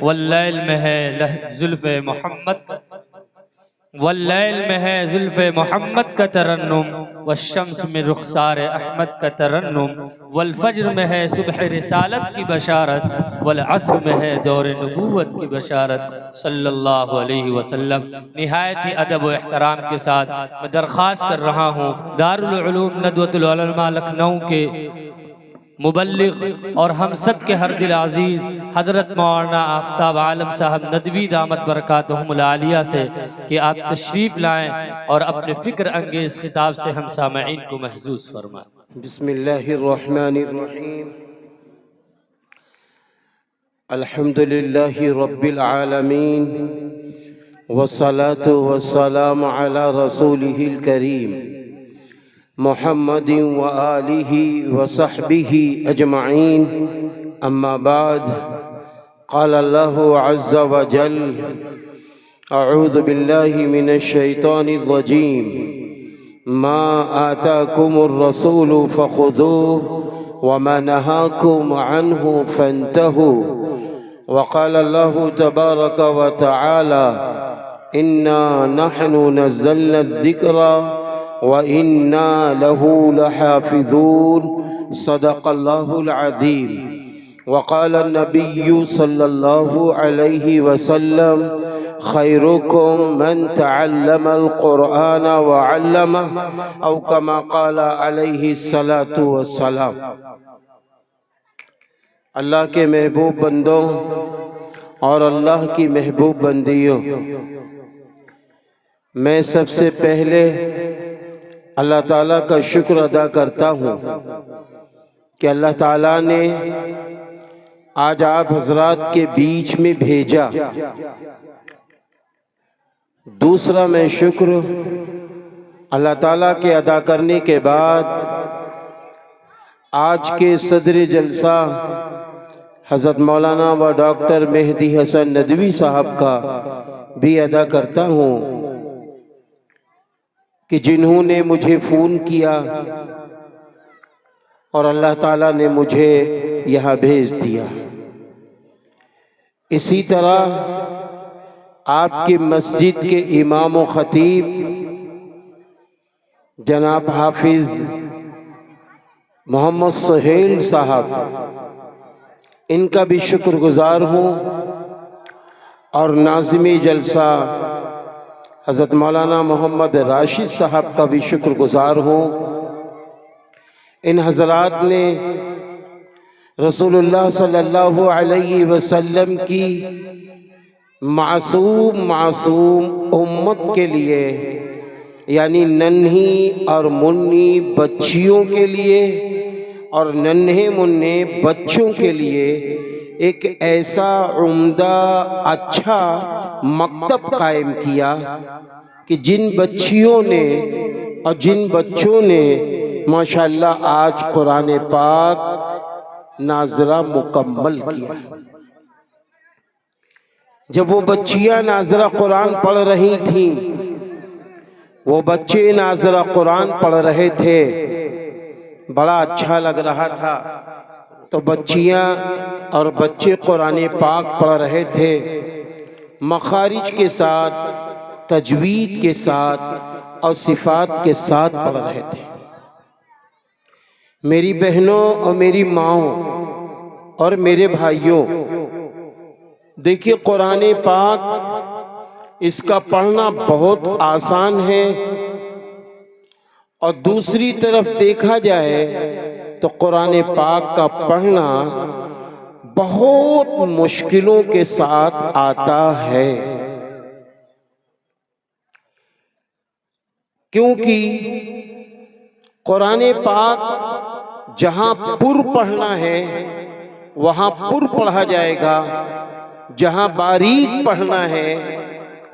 वल्लैल में है जुल्फ़े मोहम्मद, वल्लैल में है जुल्फ़े मोहम्मद का तरन्नुम, वश्शम्स में रुखसार अहमद का तरन्नुम, वल फज्र में है सुबह रिसालत की बशारत, वल अस्र में है दौर नबूवत की बशारत सल्लल्लाहु अलैहि वसल्लम। निहायत ही अदब व एहतराम के साथ मैं दरख्वास्त कर रहा हूँ दारुल उलूम नदवतुल उलमा लखनऊ के मुबल्लिग और हम सब के हर दिल अजीज़ हज़रत मौलाना आफ्ताब आलम साहब नदवी दामत बरकातहुमुल आलिया से कि आप तशरीफ़ लाएँ और अपने फ़िक्र अंगेज़ खिताब से हम सामईन को महसूस फरमाएँ। बिस्मिल्लाहिर्रहमानिर्रहीम। अल्हम्दुलिल्लाहि रब्बिल आलमीन वस्सलातु वस्सलामु अला रसूलिहिल करीम मुहम्मदिन व आलिहि व सहबिहि अजमाइन। अम्मा बाद, क़ाल अल्लाहु अज़्ज़ा व जल, अऊज़ु बिल्लाहि मिनश शैतानिर रजीम, मा आताकुमुर रसूलु फ़ख़ुज़ूहु व मा नहाकुम अन्हु फ़ंतहू। व क़ाल अल्लाहु तबारक व तआला, इन्ना नहनु नज़्ज़लना ज़िक्रा व इन्ना लहू लहाफ़िज़ून। सदक़ल्लाहुल अज़ीम। व क़ाल नबिय्यु सल्लल्लाहु अलैहि वसल्लम, खैरुकुम मन तअल्लमल क़ुरआन व अल्लमह, औ कमा क़ाल अलैहि सलातु वस्सलाम। अल्लाह के महबूब बंदों और अल्लाह की महबूब बंदियों, मैं सबसे पहले अल्लाह ताला का शुक्र अदा करता हूँ कि अल्लाह ताला ने आज आप हजरात के बीच में भेजा। दूसरा मैं शुक्र अल्लाह ताला के अदा करने के बाद आज के सदर जलसा हज़रत मौलाना व डॉक्टर मेहदी हसन नदवी साहब का भी अदा करता हूँ कि जिन्होंने मुझे फ़ोन किया और अल्लाह ताला ने मुझे यहाँ भेज दिया। इसी तरह आपकी मस्जिद के इमाम व ख़तीब जनाब हाफिज़ मोहम्मद सुहेल साहब, इनका भी शुक्रगुज़ार हूँ और नाज़िमी जलसा हज़रत मौलाना मोहम्मद राशिद साहब का भी शुक्रगुज़ार हूँ। इन हज़रात ने रसूलुल्लाह सल्लल्लाहु अलैहि वसल्लम की मासूम उम्मत के लिए, यानी नन्ही और मुन्नी बच्चियों के लिए और नन्हे मुन्ने बच्चों के लिए एक ऐसा उम्दा अच्छा मकतब कायम किया कि जिन बच्चियों ने और जिन बच्चों ने माशाअल्लाह आज कुरान पाक नाज़रा मुकम्मल किया। जब वो बच्चियां नाज़रा कुरान पढ़ रही थीं, वो बच्चे नाज़रा कुरान पढ़ रहे थे, बड़ा अच्छा लग रहा था। तो बच्चियां और बच्चे कुरान पाक पढ़ रहे थे, मखारिज के साथ, तजवीद के साथ और सिफात के साथ पढ़ रहे थे। मेरी बहनों और मेरी माओं और मेरे भाइयों, देखिए कुरान पाक इसका पढ़ना बहुत आसान है और दूसरी तरफ देखा जाए तो कुरान पाक का पढ़ना बहुत मुश्किलों के साथ आता है। क्योंकि कुरान पाक जहाँ पुर पढ़ना है वहाँ पुर पढ़ा जाएगा, जहाँ बारीक पढ़ना है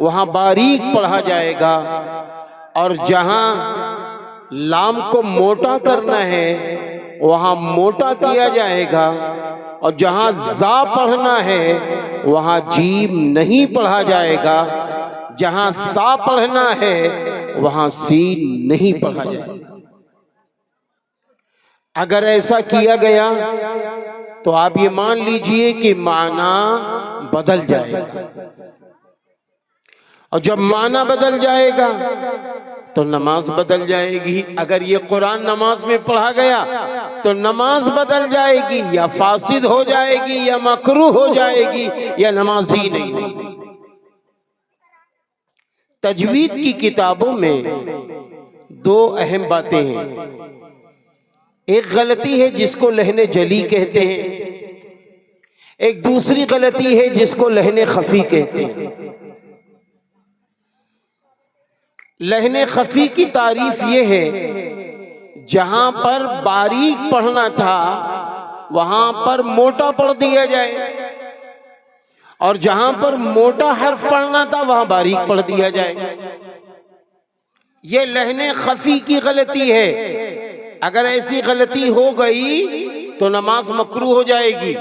वहाँ बारीक पढ़ा जाएगा, और जहाँ लाम को मोटा करना है वहाँ मोटा किया जाएगा, और जहाँ जा पढ़ना है वहाँ जीम नहीं पढ़ा जाएगा, जहाँ सा पढ़ना है वहाँ सीन नहीं पढ़ा जाएगा। अगर ऐसा किया गया तो आप ये मान लीजिए कि माना बदल जाएगा। और जब माना बदल जाएगा तो नमाज बदल जाएगी। अगर ये कुरान नमाज में पढ़ा गया तो नमाज बदल जाएगी, या फासिद हो जाएगी, या मकरूह हो जाएगी, या नमाज ही नहीं होगी। तजवीद की किताबों में दो अहम बातें हैं। एक गलती है जिसको लहने जली कहते हैं, एक दूसरी गलती है जिसको लहने खफी कहते हैं। लहने खफी की तारीफ ये है, जहां पर बारीक पढ़ना था वहां पर मोटा पढ़ दिया जाए, और जहां पर मोटा हर्फ पढ़ना था वहां बारीक पढ़ दिया जाए। ये लहने खफी की गलती है। अगर ऐसी गलती हो गई तो नमाज मकरूह हो जाएगी,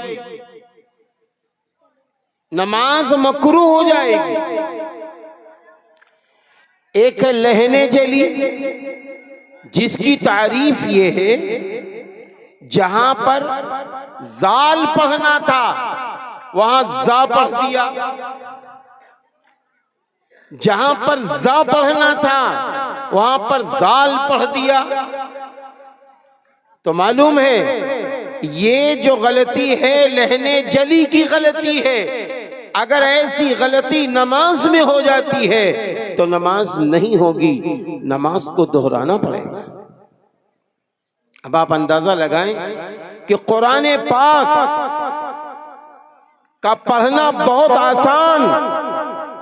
नमाज मकरूह हो जाएगी। एक है लहने जली, जिसकी तारीफ ये है, जहां पर जाल पढ़ना था वहां जा पढ़ दिया, जहां पर जा पढ़ना था वहां पर जाल पढ़ दिया। तो मालूम है ये जो गलती है लहने जली की गलती है। अगर ऐसी गलती नमाज में हो जाती है तो नमाज नहीं होगी, नमाज को दोहराना पड़ेगा। अब आप अंदाजा लगाएं कि कुरान पाक का पढ़ना बहुत आसान,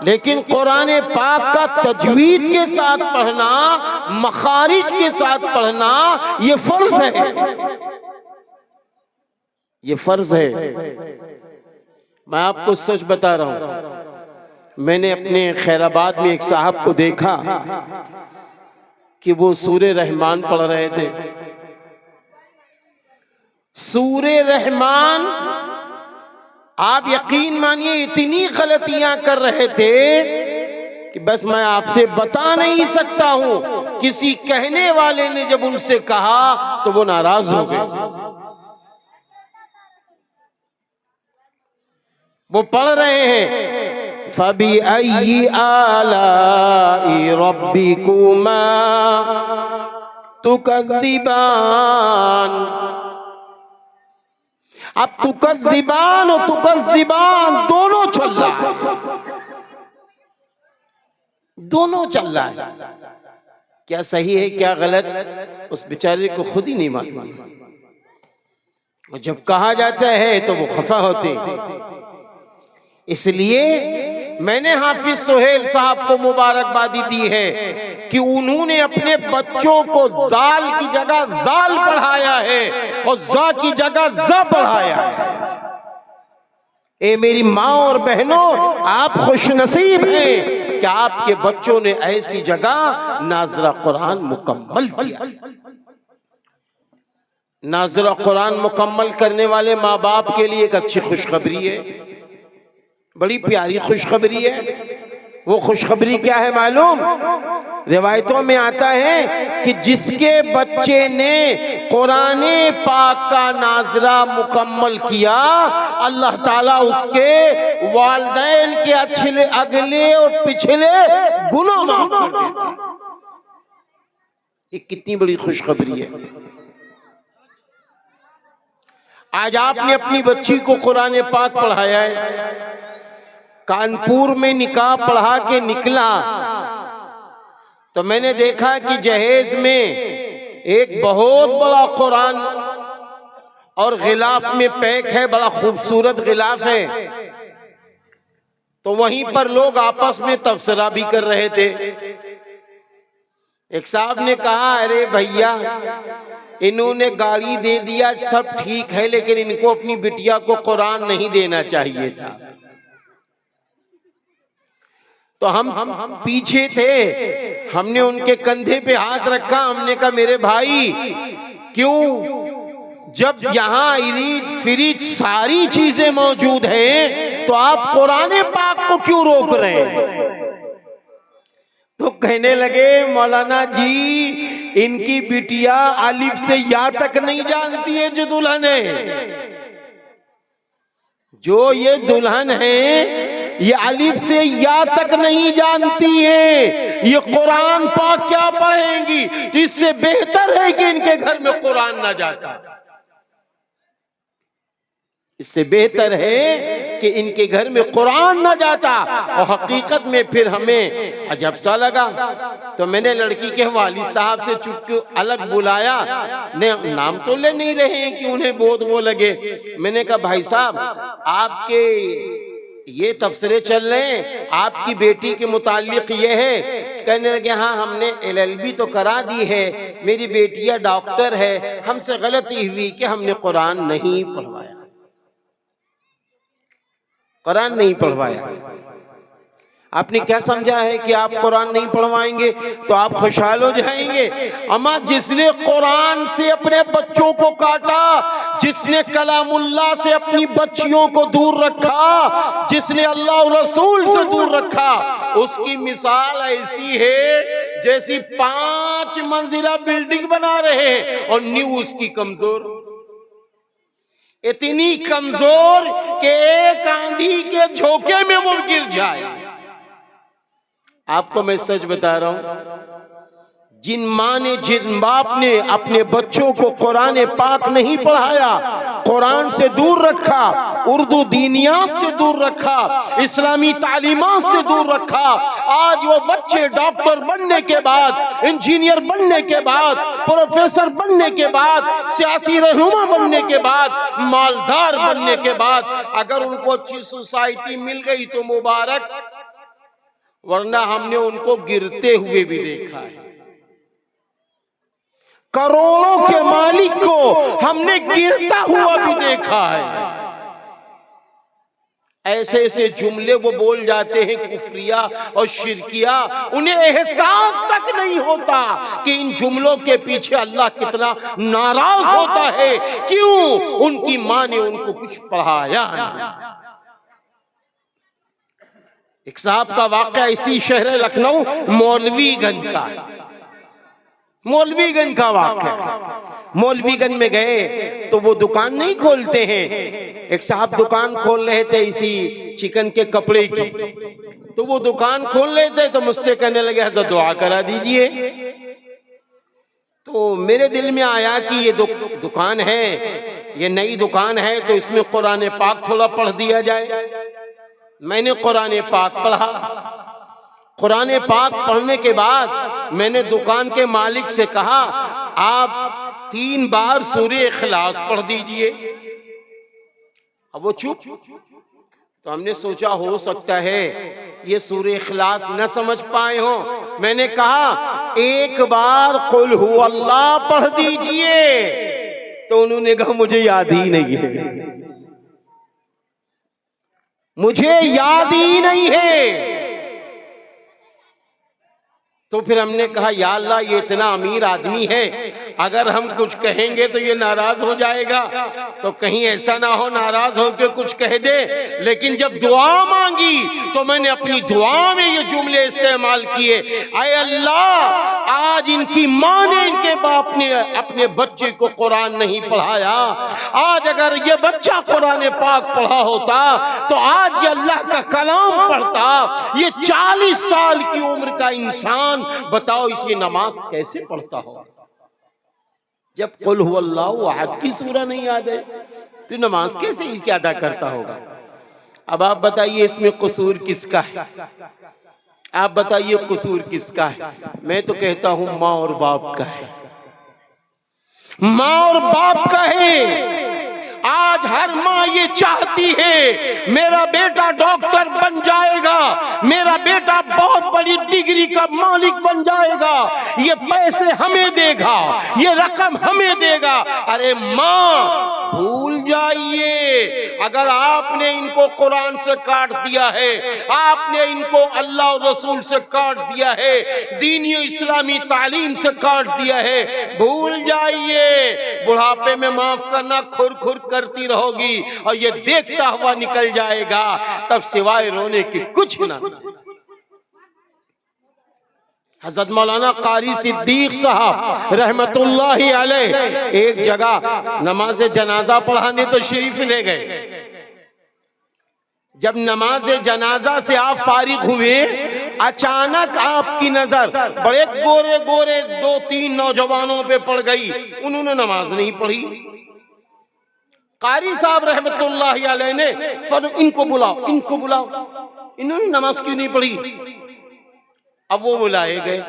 लेकिन कुरान पाक का तजवीद के साथ पढ़ना, मखारिज के साथ पढ़ना, ये फर्ज है, ये फर्ज है। मैं आपको सच बता रहा हूं, मैंने अपने खैराबाद में एक साहब को देखा कि वो सूरे रहमान पढ़ रहे थे। सूरे रहमान, आप यकीन मानिए इतनी गलतियां कर रहे थे कि बस मैं आपसे बता नहीं सकता हूं। किसी कहने वाले ने जब उनसे कहा तो वो नाराज हो गए। वो पढ़ रहे हैं फबी अय्यि आलाई रब्बिकुमा तुकद्दिबान। अब तुकद्दिबान और तुकज़्ज़िबान दोनों चल रहा है, दोनों चल रहा है। क्या सही है क्या गलत उस बेचारे को खुद ही नहीं मालूम। और जब कहा जाता है तो वो खफा होते हैं। इसलिए मैंने हाफिज सोहेल साहब को मुबारकबादी दी है कि उन्होंने अपने बच्चों को दाल की जगह जाल पढ़ाया है और जा की जगह जा पढ़ाया है। ए मेरी माँ और बहनों, आप खुशनसीब हैं कि आपके बच्चों ने ऐसी जगह नाज़रा कुरान मुकम्मल किया। नाज़रा कुरान मुकम्मल करने वाले माँ बाप के लिए एक अच्छी खुशखबरी है, बड़ी प्यारी खुशखबरी है। वो खुशखबरी क्या है मालूम? रिवायतों में आता है कि जिसके बच्चे ने कुरान पाक का नाज़रा मुकम्मल किया, अल्लाह ताला उसके वालिदैन के अच्छे अगले और पिछले गुनाह माफ कर देता है। ये कितनी बड़ी खुशखबरी है। आज आपने अपनी बच्ची को कुरान पाक पढ़ाया है, कानपुर में निकाह पढ़ा के निकला तो मैंने देखा कि जहेज में एक बहुत बड़ा कुरान और गिलाफ में पैक है, बड़ा खूबसूरत गिलाफ है। तो वहीं पर लोग आपस में तबसरा भी कर रहे थे। एक साहब ने कहा, अरे भैया इन्होंने गाड़ी दे दिया, सब ठीक है, लेकिन इनको अपनी बिटिया को कुरान नहीं देना चाहिए था। तो हम पीछे थे, हमने उनके कंधे पे हाथ रखा, हमने कहा मेरे भाई क्यों, जब यहाँ इरीद फिरीद सारी चीजें मौजूद हैं तो आप कुरान पाक को क्यों रोक रहे हैं? तो कहने लगे मौलाना जी इनकी बिटिया अलिफ से या तक नहीं जानती है जो दुल्हन है। जो ये दुल्हन है ये अलिफ से या तक नहीं जानती है, ये कुरान पाक क्या पढ़ेंगी? इससे बेहतर है कि इनके घर में कुरान ना जाता। इससे बेहतर है कि इनके घर में कुरान ना जाता। और हकीकत में फिर हमें अजब सा लगा, तो मैंने लड़की के वालिद साहब से चुपके अलग बुलाया, ने नाम तो ले नहीं रहे हैं कि उन्हें बहुत वो लगे। मैंने कहा भाई साहब आपके ये तबसरे चल रहे हैं, आपकी बेटी के मुतालिक ये है। कहने लगे हाँ हमने LLB तो करा दी है, मेरी बेटियां डॉक्टर है, हमसे गलती हुई कि हमने कुरान नहीं पढ़वाया, कुरान नहीं पढ़वाया। आपने क्या समझा है कि आप कुरान नहीं पढ़वाएंगे तो आप खुशहाल हो जाएंगे? अम्मा जिसने कुरान से अपने बच्चों को काटा, जिसने कलामुल्लाह से अपनी बच्चियों को दूर रखा, जिसने अल्लाह और रसूल से दूर रखा, उसकी मिसाल ऐसी है जैसी 5 मंजिला बिल्डिंग बना रहे हैं और नींव उसकी कमजोर, इतनी कमजोर कि एक आंधी के झोंके में वो गिर जाए। आपको मैं सच बता रहा हूं, जिन माँ ने जिन बाप ने अपने बच्चों को कुरान पाक नहीं पढ़ाया, कुरान से दूर रखा, उर्दू दीनियात से दूर रखा, इस्लामी तालीमात से दूर रखा, आज वो बच्चे डॉक्टर बनने के बाद, इंजीनियर बनने के बाद, प्रोफेसर बनने के बाद, सियासी रहनुमा बनने के बाद, मालदार बनने के बाद अगर उनको अच्छी सोसाइटी मिल गई तो मुबारक, वरना हमने उनको गिरते हुए भी देखा है। करोड़ों के मालिक को हमने गिरता हुआ भी देखा है। ऐसे ऐसे जुमले वो बोल जाते हैं कुफरिया और शिरकिया, उन्हें एहसास तक नहीं होता कि इन जुमलों के पीछे अल्लाह कितना नाराज होता है। क्यों? उनकी मां ने उनको कुछ पढ़ाया नहीं। एक साहब का वाकया इसी शहर लखनऊ मौलवीगंज का, मौलवीगंज का वाकया। मौलवीगंज में गए तो वो दुकान नहीं खोलते हैं, एक साहब दुकान खोल रहे थे इसी चिकन के कपड़े की, तो वो दुकान खोल रहे थे तो मुझसे कहने लगे हज़रत दुआ करा दीजिए। तो मेरे दिल में आया कि ये दुकान है, ये नई दुकान है, तो इसमें कुरान पाक थोड़ा पढ़ दिया जाए। मैंने कुरान पाक पढ़ा। कुरान पाक पढ़ने के बाद मैंने दुकान के मालिक से कहा आप 3 बार सूरह इखलास पढ़ दीजिए। अब वो चुप। तो हमने सोचा हो सकता है ये सूरह इखलास न समझ पाए हो। मैंने कहा 1 बार कुल हु अल्लाह पढ़ दीजिए। तो उन्होंने कहा मुझे याद ही नहीं है, मुझे याद ही नहीं है। तो फिर हमने कहा या अल्लाह ये इतना अमीर आदमी है, अगर हम कुछ कहेंगे तो ये नाराज हो जाएगा, तो कहीं ऐसा ना हो नाराज होकर कुछ कह दे। लेकिन जब दुआ मांगी तो मैंने अपनी दुआ में ये जुमले इस्तेमाल किए, ऐ अल्लाह आज इनकी माँ ने इनके बाप ने अपने बच्चे को कुरान नहीं पढ़ाया, आज अगर ये बच्चा कुरान पाक पढ़ा होता तो आज ये अल्लाह का कलाम पढ़ता। ये 40 साल की उम्र का इंसान बताओ इसे नमाज कैसे पढ़ता हो? जब कुल हुवल्लाहु अहद की सूरह नहीं याद है तो नमाज कैसे इसकी अदा करता होगा? अब आप बताइए इसमें कसूर किसका है? आप बताइए कसूर किसका है? मैं तो कहता हूं माँ और बाप का है, माँ और बाप का है। आज हर माँ ये चाहती है मेरा बेटा डॉक्टर बन जाएगा, मेरा बेटा बहुत बड़ी डिग्री का मालिक बन जाएगा, ये पैसे हमें देगा, ये रकम हमें देगा। अरे माँ भूल जाइए, अगर आपने इनको कुरान से काट दिया है, आपने इनको अल्लाह और रसूल से काट दिया है, दीनी इस्लामी तालीम से काट दिया है, भूल जाइए बुढ़ापे में माफ करना खुर खुर करती रहोगी और ये देखता हुआ निकल जाएगा, तब सिवाय रोने की कुछ ना। हज़रत मौलाना कारी सिद्दीक साहब रहमतुल्लाहि अलैह एक जगह नमाज जनाजा पढ़ाने तो शरीफ ले गए। जब नमाज जनाजा से आप फारिग हुए, अचानक आपकी नजर बड़े गोरे गोरे 2-3 नौजवानों पे पड़ गई। उन्होंने नमाज नहीं पढ़ी। कारी साहब रहमतुल्लाह अलैह ने इनको बुलाओ, इनको बुलाओ, इन्होंने नमाज क्यों नहीं पढ़ी? अब वो बुलाए गए।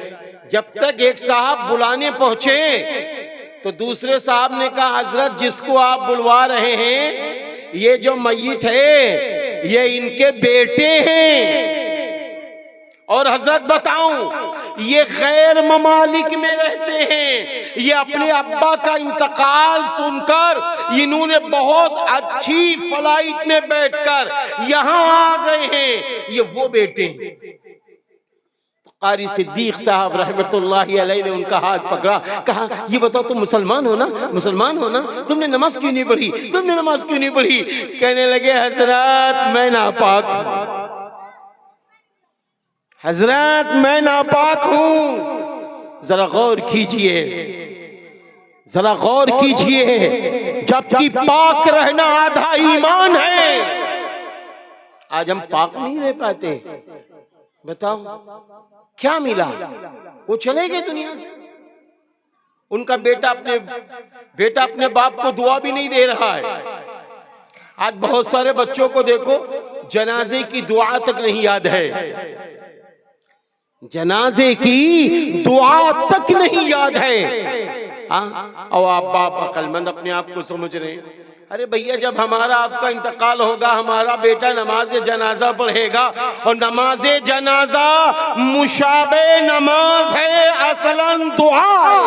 जब तक एक साहब बुलाने पहुंचे तो दूसरे साहब ने कहा, हजरत जिसको आप बुलवा रहे हैं, ये जो मय्यत है ये इनके बेटे हैं। और हजरत बताऊं, ये गैर ममालिक में रहते हैं। ये अपने अब्बा का इंतकाल सुनकर इन्होंने बहुत अच्छी फ्लाइट में बैठकर यहां आ गए हैं। ये वो बेटे हैं। कारी सिद्दीक साहब रहमतुल्लाहि अलैह ने उनका हाथ पकड़ा, कहा ये बताओ तुम मुसलमान हो ना, मुसलमान हो ना, तुमने नमाज क्यों नहीं पढ़ी, तुमने नमाज क्यों नहीं पढ़ी? कहने लगे, हजरत मैं नापाक हूं, हजरत मैं नापाक हूं। जरा गौर कीजिए, जरा गौर कीजिए, जबकि पाक रहना आधा ईमान है। आज हम पाक नहीं रह पाते। बताओ क्या मिला? वो चले गए दुनिया से। उनका बेटा अपने बाप को दुआ भी नहीं दे रहा है। आज बहुत सारे बच्चों को देखो, जनाजे की दुआ तक नहीं याद है, जनाजे की दुआ तक नहीं याद है। और आप बाप अक्लमंद अपने आप को समझ रहे हैं। अरे भैया, जब हमारा आपका इंतकाल होगा, हमारा बेटा नमाज जनाजा पढ़ेगा, और नमाज जनाजा मुशाबे नमाज है, असलन दुआ है,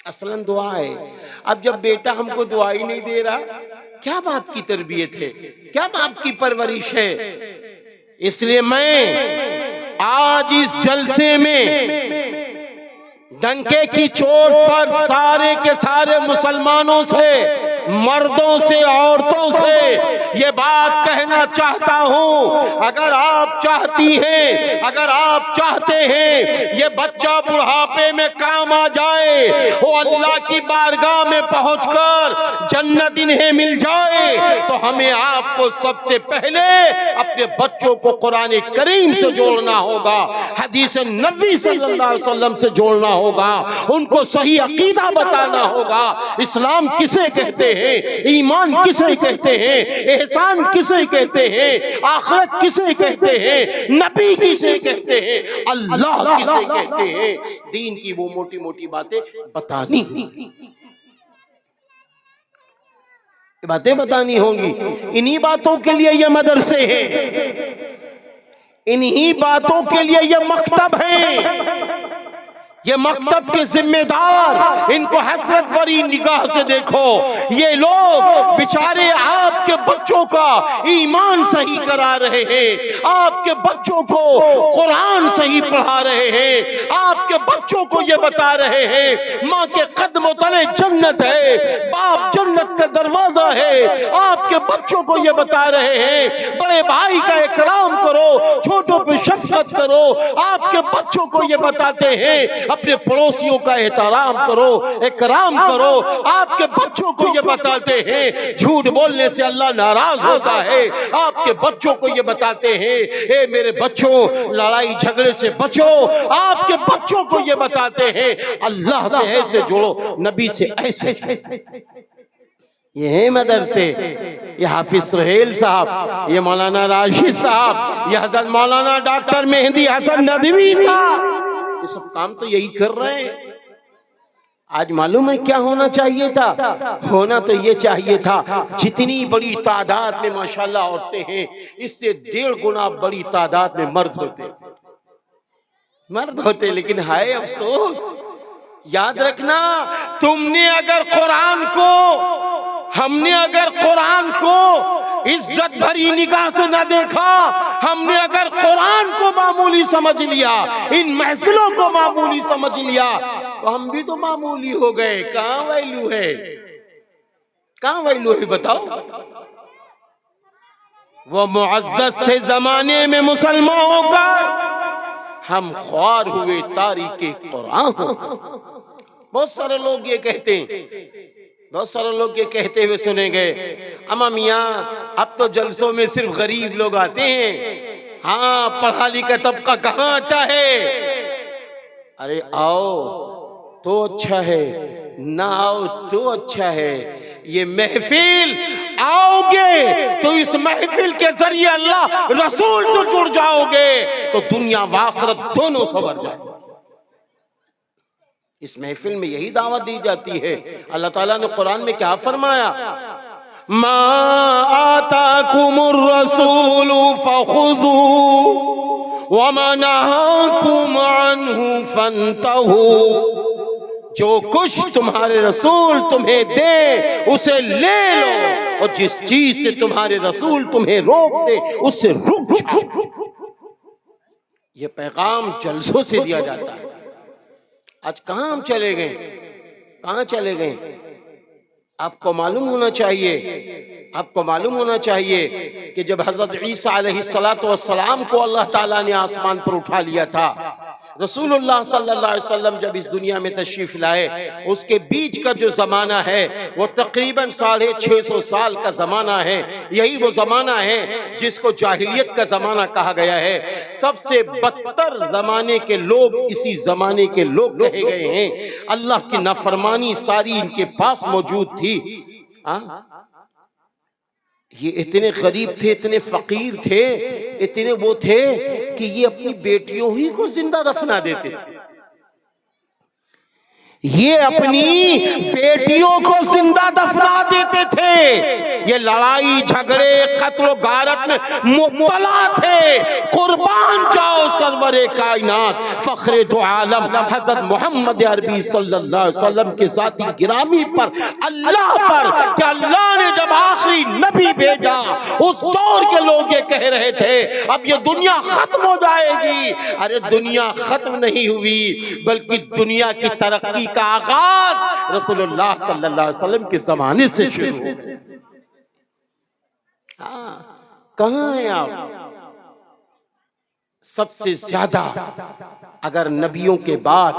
असलन दुआ है। अब जब बेटा हमको दुआ ही नहीं दे रहा, क्या बाप की तरबियत है, क्या बाप की परवरिश है? इसलिए मैं आज इस जलसे में डंके की चोट पर सारे के सारे मुसलमानों से, मर्दों से, औरतों से ये बात कहना चाहता हूं, अगर आप चाहती हैं, अगर आप चाहते हैं ये बच्चा बुढ़ापे में काम आ जाए, वो अल्लाह की बारगाह में पहुंचकर जन्नत इन्हें मिल जाए, तो हमें आपको सबसे पहले अपने बच्चों को कुरान करीम से जोड़ना होगा, हदीस नबी सल्लल्लाहु अलैहि वसल्लम से जोड़ना होगा, उनको सही अकीदा बताना होगा। इस्लाम किसे कहते हैं, ईमान किसे कहते हैं, एहसान किसे कहते हैं, आखिरत किसे कहते हैं, नबी किसे कहते हैं, अल्लाह किसे कहते हैं, दीन की वो मोटी मोटी बातें बतानी, बातें बतानी होंगी। इन्हीं बातों के लिए ये मदरसे हैं, इन्हीं बातों के लिए ये मकतब है। ये मकतब के जिम्मेदार, इनको हसरत भरी निगाह से देखो। ये लोग बेचारे आपके बच्चों का ईमान सही करा रहे हैं, आपके बच्चों को कुरान सही पढ़ा रहे हैं, आपके बच्चों को ये बता रहे हैं माँ के कदमों तले जन्नत है, बाप जन्नत का दरवाजा है। आपके बच्चों को ये बता रहे हैं बड़े भाई का इकराम करो, छोटों पे शफकत करो। आपके बच्चों को ये बताते हैं अपने पड़ोसियों का एहतराम करो, इकराम करो। आपके बच्चों को ये बताते हैं झूठ बोलने से अल्लाह नाराज होता है। आपके बच्चों को ये बताते हैं, ए मेरे बच्चों लड़ाई झगड़े से बचो। आपके बच्चों को ये बताते हैं अल्लाह से ऐसे जुड़ो, नबी से ऐसे। ये है मदरसे, ये हाफिज सुहेल साहब, ये मौलाना राशिद साहब, ये हजरत मौलाना डॉक्टर मेहंदी हसन नदवी साहब, ये सब काम तो यही कर रहे हैं। आज मालूम है क्या होना चाहिए था? होना तो ये चाहिए था, जितनी बड़ी तादाद में माशाल्लाह औरतें हैं, इससे 1.5 गुना बड़ी तादाद में मर्द होते। लेकिन हाय अफसोस, याद रखना, तुमने अगर कुरान को, हमने अगर कुरान को इज्जत भरी निगाह से न देखा, हमने अगर कुरान को मामूली समझ लिया, इन महफिलों को मामूली समझ लिया, तो हम भी तो मामूली हो गए। कहां वैल्यू है, कहां वैल्यू है बताओ? वो मुअज़्ज़ज़ थे जमाने में मुसलमान होकर, हम ख्वार हुए तारीके कुरान होकर। बहुत सारे लोग ये कहते हैं, बहुत सारे लोग ये कहते हुए सुने गए, अम्मा मियाँ अब तो जलसों में सिर्फ गरीब लोग आते हैं। हाँ, पढ़ा लिखा तबका कहाँ आता है? अरे आओ तो अच्छा है, ना आओ तो अच्छा है। ये महफिल आओगे तो इस महफिल के जरिए अल्लाह रसूल से जुड़ जाओगे तो दुनिया व आखिरत दोनों संवर जाए। इस महफिल में यही दावत दी जाती है। अल्लाह ताला ने कुरान में क्या फरमाया? मा आताकुमुर रसूलु फखुदू व मा नहाकुम अन्हु फंतहू। जो कुछ तुम्हारे रसूल तुम्हें दे उसे ले लो, और जिस चीज से तुम्हारे रसूल तुम्हें रोक दे उससे रुक जाओ। ये पैगाम जलसों से दिया जाता है। आज कहां हम चले गए? कहां चले गए? आपको मालूम होना चाहिए, आपको मालूम होना चाहिए कि जब हजरत ईसा अलैहिस्सलातु वस्सलाम को अल्लाह ताला ने आसमान पर उठा लिया था, रसूलुल्लाह सल्लल्लाहु अलैहि वसल्लम जब इस दुनिया में तशरीफ लाए, उसके बीच का जो जमाना है वो तकरीबन 650 साल का जमाना है। यही वो जमाना है जिसको जाहिलियत का जमाना कहा गया है। सबसे बदतर जमाने के लोग इसी जमाने के लोग कहे गए हैं। अल्लाह की नाफरमानी सारी इनके पास मौजूद थी। ये इतने गरीब थे, इतने फकीर थे, इतने वो थे कि ये अपनी बेटियों ही को जिंदा दफना देते थे। ये अपनी बेटियों को जिंदा दफना देते थे। ये लड़ाई झगड़े कत्ल गारत में मुब्तला थे। कुर्बान जाओ सरवरे कायनात फखरे दो आलम हजरत मोहम्मद अरबी सल्लल्लाहु अलैहि वसल्लम के जाती गिरामी पर, अल्लाह पर, कि अल्लाह ने जब आखिरी नबी भेजा उस दौर के लोग ये कह रहे थे अब ये दुनिया खत्म हो जाएगी। अरे दुनिया खत्म नहीं हुई, बल्कि दुनिया की तरक्की का आगाज रसूलुल्लाह सल्लल्लाहु अलैहि वसल्लम के जमाने से शुरू हो गया। कहां हैं आप? सबसे ज्यादा अगर नबियों के बाद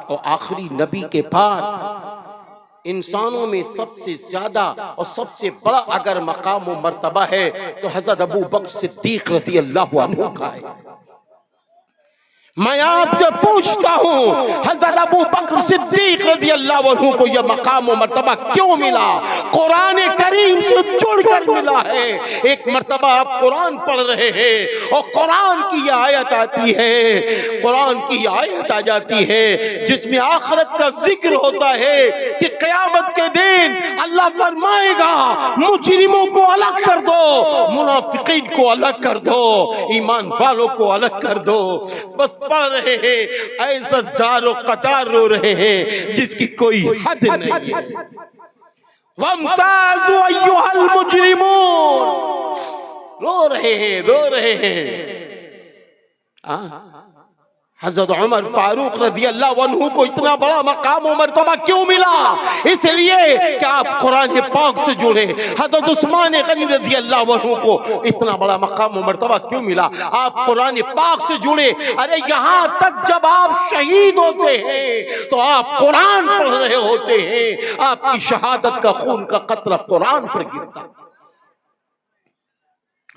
और आखिरी नबी के बाद इंसानों में सबसे ज्यादा और सबसे बड़ा अगर मकाम व मर्तबा है तो हजरत अबू बकर सिद्दीक रज़ी अल्लाह अन्हु का है। मैं आपसे पूछता हूँ हज़रत अबू बकर सिद्दीक रज़ियल्लाहु अन्हु को यह मकाम व मर्तबा क्यों मिला? कुरान करीम से जुड़कर मिला है। एक मर्तबा आप कुरान पढ़ रहे हैं और कुरान की आयत आती है, कुरान की आयत आ जाती है जिसमें आखिरत का जिक्र होता है कि क़यामत के दिन अल्लाह फरमाएगा मुजरिमों को अलग कर दो, मुनाफिकीन को अलग कर दो, ईमान वालों को अलग कर दो। बस पढ़ रहे हैं, ऐसा ज़ारो कतार रो रहे हैं जिसकी कोई हद नहीं है। वम्ताज़ु अय्युहल मुजरिमून, रो रहे हैं, रो रहे हैं। हज़रत उमर फारूक रज़ी अल्लाह अन्हु को इतना बड़ा मकाम और मर्तबा क्यों मिला? इसलिए कि आप कुरान पाक से जुड़े। हज़रत उस्मान गनी रज़ी अल्लाह अन्हु को इतना बड़ा मकाम और मर्तबा क्यों मिला? आप कुरान पाक से जुड़े। अरे यहाँ तक जब आप शहीद होते हैं तो आप कुरान पढ़ रहे होते हैं, आपकी शहादत का खून का कतरा कुरान पर गिरता।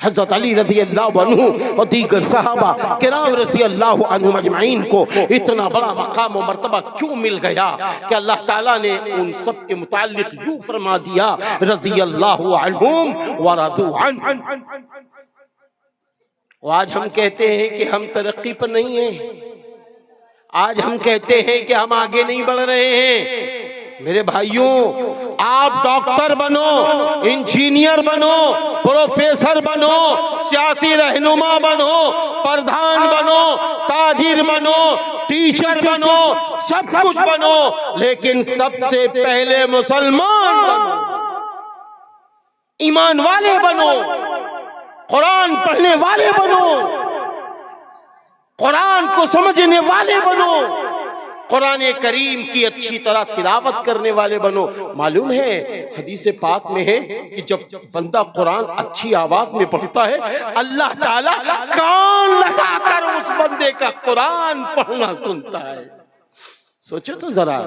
हज़रत अली रज़ी अल्लाह अन्हु और दीगर सहाबा किराम रज़ी अल्लाह अन्हुम अजमईन को इतना बड़ा मकाम और मर्तबा क्यों मिल गया कि अल्लाह ताला ने उन सब के मुताल्लिक यूं फरमा दिया रज़ी अल्लाह अन्हुम व रज़ू अन्हु। आज हम कहते हैं कि हम तरक्की पर नहीं हैं, आज हम कहते हैं कि हम आगे नहीं बढ़ रहे हैं। मेरे भाइयों, आप डॉक्टर बनो, इंजीनियर बनो, प्रोफेसर बनो, सियासी रहनुमा बनो, प्रधान बनो, ताजिर बनो, टीचर बनो, सब कुछ बनो, लेकिन सबसे पहले मुसलमान बनो, ईमान वाले बनो, कुरान पढ़ने वाले बनो, कुरान को समझने वाले बनो, कुरान करीम की अच्छी तरह तिलावत करने वाले बनो। मालूम है हदीस पाक में है कि जब बंदा कुरान अच्छी आवाज में पढ़ता है अल्लाह ताला कान लगाकर उस बंदे का कुरान पढ़ना सुनता है। सोचो तो जरा,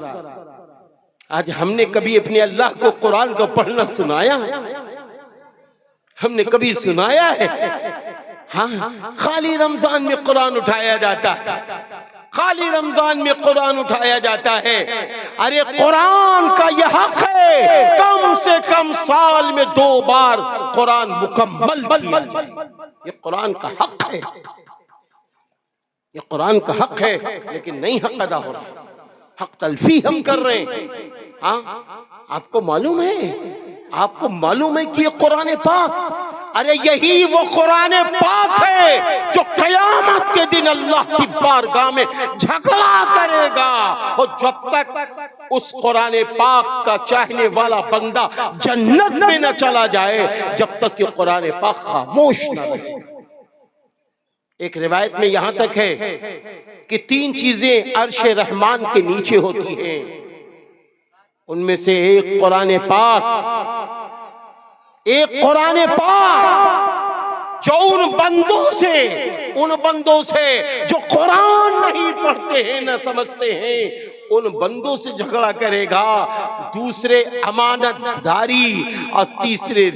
आज हमने कभी अपने अल्लाह को कुरान को पढ़ना सुनाया? हमने कभी सुनाया है? हाँ, खाली रमजान में कुरान उठाया जाता है, खाली रमजान में कुरान उठाया जाता है। अरे कुरान का यह हक है कम से कम साल में 2 बार कुरान मुकम्मल किया जाए। ये कुरान का हक है, ये कुरान का हक है, लेकिन नहीं हक अदा हो रहा, हक तलफी हम कर रहे हैं। हाँ, आपको मालूम है, आपको मालूम है कि ये कुरान पाक, अरे यही वो कुरान पाक है जो कयामत के दिन अल्लाह की बारगाह में झगड़ा करेगा। और जब तक उस कुरान पाक का चाहने वाला बंदा जन्नत में न चला जाए, जब तक ये कुरान पाक खामोश न रहे। एक रिवायत में यहां तक है कि 3 चीजें अर्श रहमान के नीचे होती हैं, उनमें से एक कुरान पाक, एक कुरान पाक जो उन बंदों से जो कुरान नहीं पढ़ते हैं, न समझते हैं, उन बंदों से झगड़ा करेगा। दूसरे अमानतदारी और तीसरे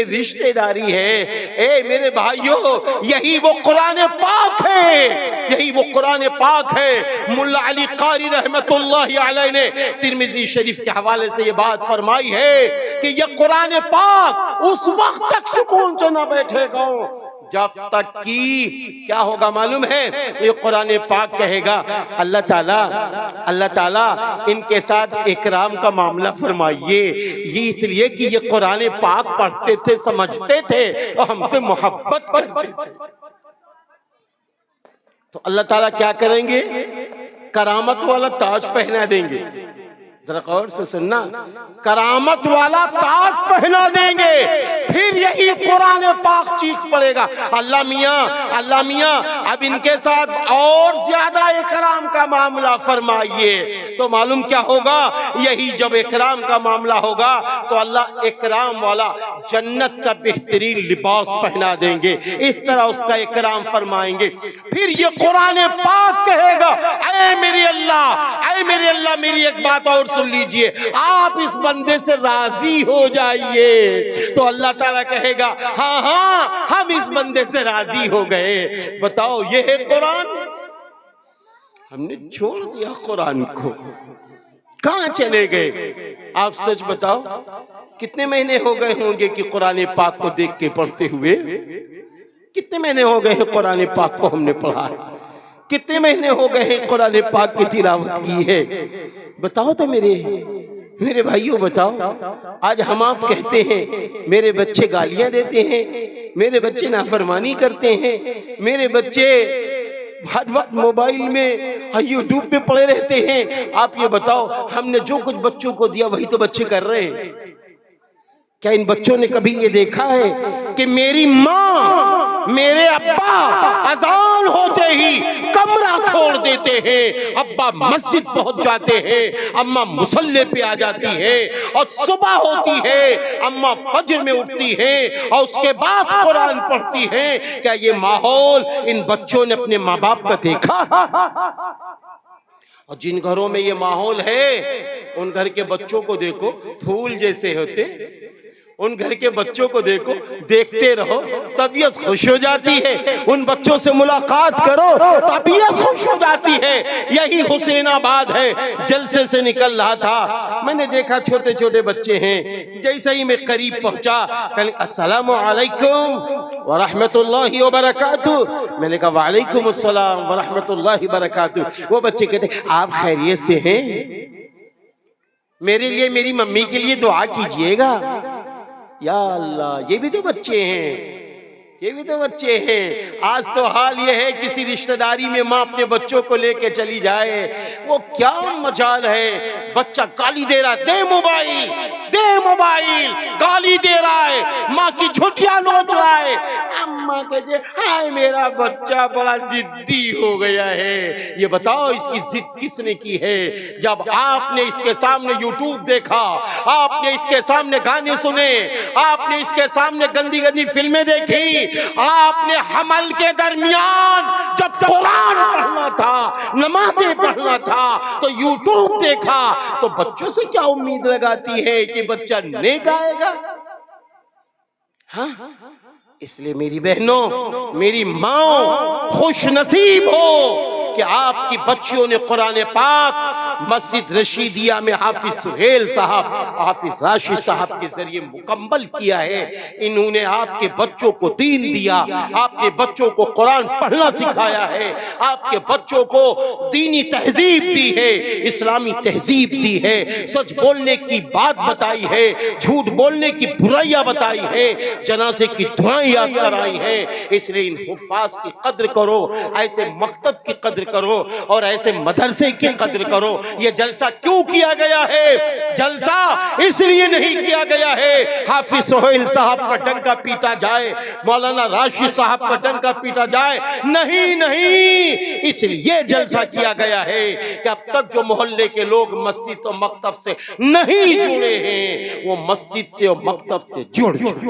रिश्तेदारी है। ए मेरे भाइयों, यही वो कुरान पाक है, यही वो कुरान पाक है। मुल्ला अली कारी रहमतुल्लाहि अलैह ने तिर्मिज़ी शरीफ के हवाले से ये बात फरमाई है कि ये कुरान पाक उस वक्त तक सुकून से न बैठेगा जब तक कि क्या होगा मालूम है? ये कुरान पाक कहेगा अल्लाह ताला इनके साथ इकराम का मामला फरमाइए। ये इसलिए कि ये कुरान पाक पढ़ते थे, समझते थे और हमसे मोहब्बत करते थे। तो अल्लाह ताला क्या करेंगे? करामत वाला ताज पहना देंगे। जरा गौर से सुनना, करामत वाला ताज पहना देंगे। फिर यही कुरान पाक चीख पड़ेगा, अल्लाह मियां अब इनके साथ और ज्यादा इकराम का मामला फरमाइए। तो मालूम क्या होगा? यही जब इकराम का मामला होगा तो अल्लाह इकराम वाला जन्नत का बेहतरीन लिबास पहना देंगे, इस तरह उसका इकराम फरमाएंगे। फिर ये कुरान पाक कहेगा, ऐ मेरे अल्लाह मेरी एक बात और सुन लीजिए, आप इस बंदे से राजी हो जाइए। तो अल्लाह ताला कहेगा, हाँ हम इस बंदे से राजी हो गए। बताओ, ये है कुरान। हमने छोड़ दिया कुरान को, कहां चले गए? आप सच बताओ, कितने महीने हो गए होंगे कि कुरान पाक को देख के पढ़ते हुए? कितने महीने हो गए हैं कुरान पाक को हमने पढ़ा है? कितने महीने हो गए हैं कुरान पाक की तिलावत की है? बताओ तो मेरे भाइयों, बताओ। आज हम आप कहते हैं मेरे बच्चे गालियां देते हैं, मेरे बच्चे नाफरमानी करते हैं, मेरे बच्चे हर वक्त मोबाइल में यूट्यूब पे पड़े रहते हैं। आप ये बताओ, हमने जो कुछ बच्चों को दिया वही तो बच्चे कर रहे हैं। क्या इन बच्चों ने कभी ये देखा है कि मेरी माँ, मेरे अब्बा अजान होते ही कमरा छोड़ देते हैं, अब्बा मस्जिद पहुंच जाते हैं, अम्मा मुसल्ले पे आ जाती है, और सुबह होती है अम्मा फज्र में उठती है और उसके बाद कुरान पढ़ती है? क्या ये माहौल इन बच्चों ने अपने माँ बाप का देखा? और जिन घरों में ये माहौल है, उन घर के बच्चों को देखो, फूल जैसे होते। उन घर के बच्चों को देखो, देखते रहो, तबीयत खुश हो जाती है। उन बच्चों से मुलाकात करो, तबीयत खुश हो जाती है। यही हुसैनाबाद है। जलसे से निकल रहा था, मैंने देखा छोटे छोटे बच्चे हैं। जैसे ही मैं करीब पहुंचा, कहने अस्सलामु अलैकुम व रहमतुल्लाहि व बरकातुहू। मैंने कहा वालेकुम अस्सलाम व रहमतुल्लाहि व बरकातुहू। वो बच्चे कहते, आप खैरियत से हैं? मेरे लिए, मेरी मम्मी के लिए दुआ कीजिएगा। या अल्लाह, ये भी तो बच्चे हैं, ये भी तो बच्चे हैं। आज तो हाल ये है, किसी रिश्तेदारी में माँ अपने बच्चों को लेके चली जाए, वो क्या मजाल है, बच्चा गाली दे रहा, दे मोबाइल, गाली दे रहा है, माँ की झुटिया नोच रहा है। अम्मा कहते, हाय मेरा बच्चा बड़ा जिद्दी हो गया है। ये बताओ, इसकी जिद किसने की है? जब आपने इसके सामने यूट्यूब देखा, आपने इसके सामने गाने सुने, आपने इसके सामने गंदी गंदी फिल्में देखी, आपने हमल के दरमियान जब कुरान पढ़ना था, नमाजें पढ़ना था, तो यूट्यूब देखा, तो बच्चों से क्या उम्मीद लगाती है कि बच्चा नेक आएगा? हाँ, इसलिए मेरी बहनों, मेरी माओ, खुश नसीब हो कि आपकी बच्चियों ने कुरान पाक मस्जिद रशीदिया में हाफिज सुहेल साहब, हाफिज राशिद साहब के जरिए मुकम्मल किया है। इन्होंने आपके बच्चों को दीन दिया, आपके बच्चों को कुरान पढ़ना सिखाया है, आपके बच्चों को दीनी तहजीब दी है, इस्लामी तहजीब दी है, सच बोलने की बात बताई है, झूठ बोलने की बुराइयां बताई है, जनाजे की दुआएं याद कराई है। इसलिए इन हुफ्फाज की कद्र करो, ऐसे मकतब की कद्र करो और ऐसे मदरसे की कद्र करो। ये जलसा क्यों किया गया है? जलसा इसलिए नहीं किया गया है हाफिज सुहेल साहब का डंका पीटा जाए, मौलाना राशिद साहब का डंका पीटा जाए, नहीं नहीं, इसलिए जलसा किया गया है कि अब तक जो मोहल्ले के लोग मस्जिद और मकतब से नहीं जुड़े हैं वो मस्जिद से और मकतब से जुड़ जाए।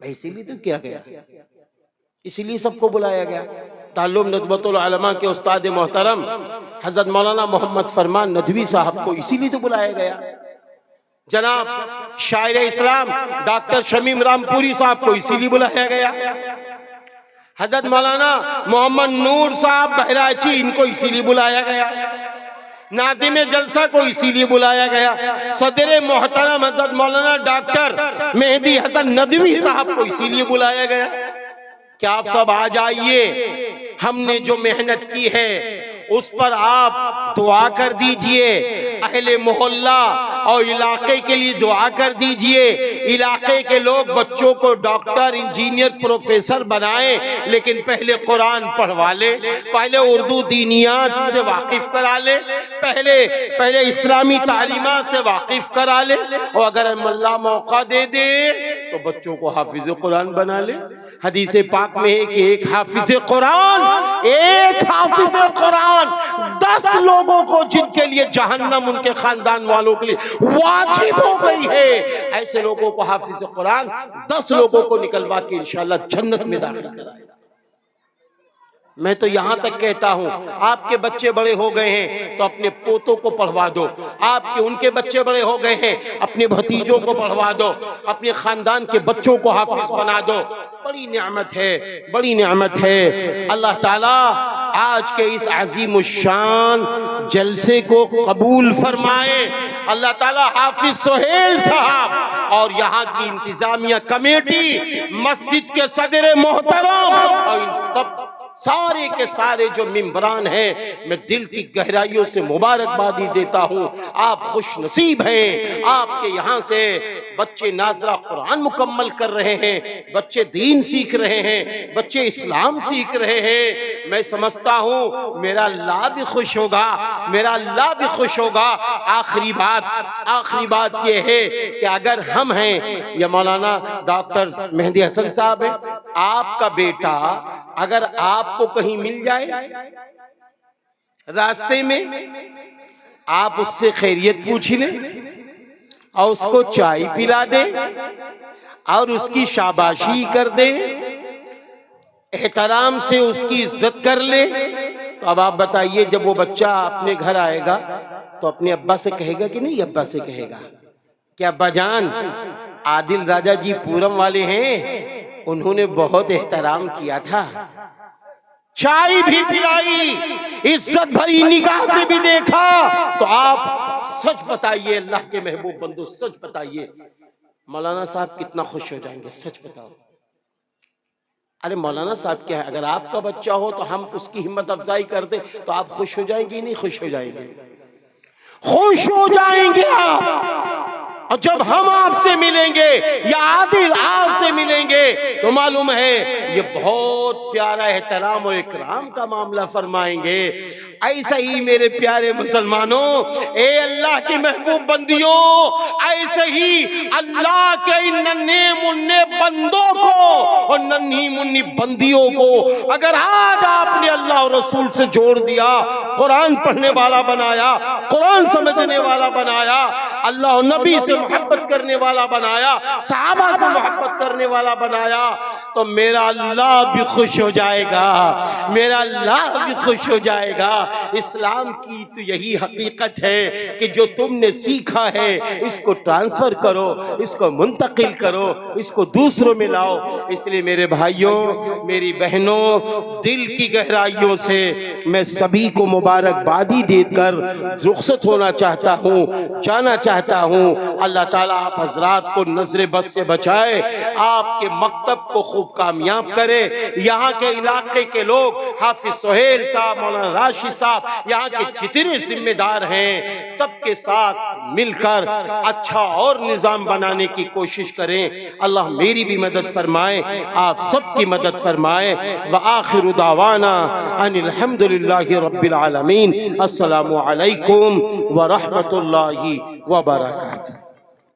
इसीलिए तो किया गया, इसीलिए सबको बुलाया गया। ताल्लुम नदवतुल उलमा के उस्ताद मोहतरम हजरत मौलाना मोहम्मद फरमान नदवी साहब को इसीलिए तो बुलाया गया। जनाब शायर इस्लाम डॉक्टर शमीम रामपुरी साहब को इसीलिए बुलाया गया। हजरत मौलाना मोहम्मद नूर साहब बहराइची, इनको इसीलिए बुलाया गया। नाज़िम जलसा को इसीलिए बुलाया गया। सदर मोहतरम हजरत मौलाना डॉक्टर मेहदी हसन नदवी साहब को इसीलिए बुलाया गया कि आप सब आ जाइए, हमने जो मेहनत की है उस पर आप दुआ कर दीजिए, अहले मोहल्ला और इलाके के लिए दुआ कर दीजिए। इलाके के लोग बच्चों को डॉक्टर, इंजीनियर, प्रोफेसर बनाए, लेकिन पहले कुरान पढ़वा ले, पहले उर्दू दीनियात से वाकिफ करा ले, पहले इस्लामी तालीमात से वाकिफ करा ले, और अगर अल्लाह मौका दे दे तो बच्चों को हाफिज कुरान बना ले। हदीस पाक में है कि एक हाफिज कुरान 10 लोगों को, जिनके लिए जहन्नम उनके खानदान वालों के लिए वाजिब हो गई है, ऐसे लोगों को हाफिज कुरान 10 लोगों को निकलवा के इंशाअल्लाह जन्नत में दाखिल कराएगा। मैं तो यहां तक कहता हूं, आपके बच्चे बड़े हो गए हैं तो अपने पोतों को पढ़वा दो, आपके उनके बच्चे बड़े हो गए हैं अपने भतीजों को पढ़वा दो, अपने खानदान के बच्चों को हाफिज बना दो। बड़ी नेमत है, बड़ी नेमत है। अल्लाह ताला आज के इस अजीम शान जलसे को कबूल फरमाए। अल्लाह ताला हाफिज सुहेल साहब और यहाँ की इंतजामिया कमेटी, मस्जिद के सदर मोहतरम और इन सब सारे के सारे जो मिंबरान हैं, मैं दिल की गहराइयों से मुबारकबादी देता हूँ। आप खुश नसीब हैं, आपके यहाँ से बच्चे नाजरा कुरान मुकम्मल कर रहे हैं, बच्चे दीन सीख रहे हैं, बच्चे इस्लाम सीख रहे हैं। मैं समझता हूँ मेरा अल्लाह भी खुश होगा, मेरा अल्लाह भी खुश होगा। आखिरी बात यह है कि अगर हम हैं या मौलाना डॉक्टर मेहदी हसन साहब है, आपका बेटा अगर आपको कहीं मिल जाए रास्ते में, आप उससे खैरियत पूछ लें और उसको चाय पिला दें और उसकी शाबाशी कर दें, एहतराम से उसकी इज्जत कर ले, तो अब आप बताइए जब वो बच्चा अपने घर आएगा तो अपने अब्बा से कहेगा कि नहीं? अब्बा से कहेगा कि अब्बा जान, आदिल राजा जी पूरम वाले हैं, उन्होंने बहुत एहतराम किया था, चाय भी पिलाई, इज्जत भरी निगाह से भी देखा। तो आप सच बताइए, अल्लाह के महबूब बंदो, सच बताइए, मौलाना साहब कितना खुश हो जाएंगे? सच बताओ। अरे मौलाना साहब क्या है, अगर आपका बच्चा हो तो हम उसकी हिम्मत अफजाई कर दे तो आप खुश हो जाएंगे? नहीं खुश हो जाएंगे? खुश हो जाएंगे आप। और जब हम आपसे मिलेंगे या आदिल आपसे मिलेंगे तो मालूम है ये बहुत प्यारा एहतराम और इकराम का मामला फरमाएंगे। ऐसा ही मेरे प्यारे मुसलमानों, ए अल्लाह की महबूब बंदियों, ऐसे ही अल्लाह के नन्हे मुन्ने बंदों को और नन्ही मुन्नी बंदियों को अगर आज आपने अल्लाह और रसूल से जोड़ दिया, कुरान पढ़ने वाला बनाया, कुरान समझने वाला बनाया, अल्लाह और नबी से मोहब्बत करने वाला बनाया, सहाबा से मोहब्बत करने वाला बनाया, तो मेरा अल्लाह भी खुश हो जाएगा, मेरा अल्लाह भी खुश हो जाएगा। इस्लाम की तो यही हकीकत है कि जो तुमने सीखा है इसको ट्रांसफर करो, इसको मुंतकिल करो, इसको दूसरों में लाओ। इसलिए मेरे भाइयों, मेरी बहनों, दिल की गहराइयों से मैं सभी को मुबारकबादी देकर रुखसत होना चाहता हूँ, जाना चाहता हूँ। अल्लाह ताला आप हजरात को नजर बद से बचाए, आपके मकतब को खूब कामयाब करे। यहाँ के इलाके के लोग, हाफिज सोहेल साहब, मौलाना राशिद साहब, यहाँ के जितने जिम्मेदार हैं, सबके साथ मिलकर अच्छा और निज़ाम बनाने की कोशिश करें। अल्लाह मेरी भी मदद फरमाए, आप सबकी मदद फरमाए। व आखिरु दावाना अनिल हम्दुलिल्लाहि रब्बिल आलमीन। अस्सलामु अलैकुम व रहमतुल्लाहि व बरकातुहू।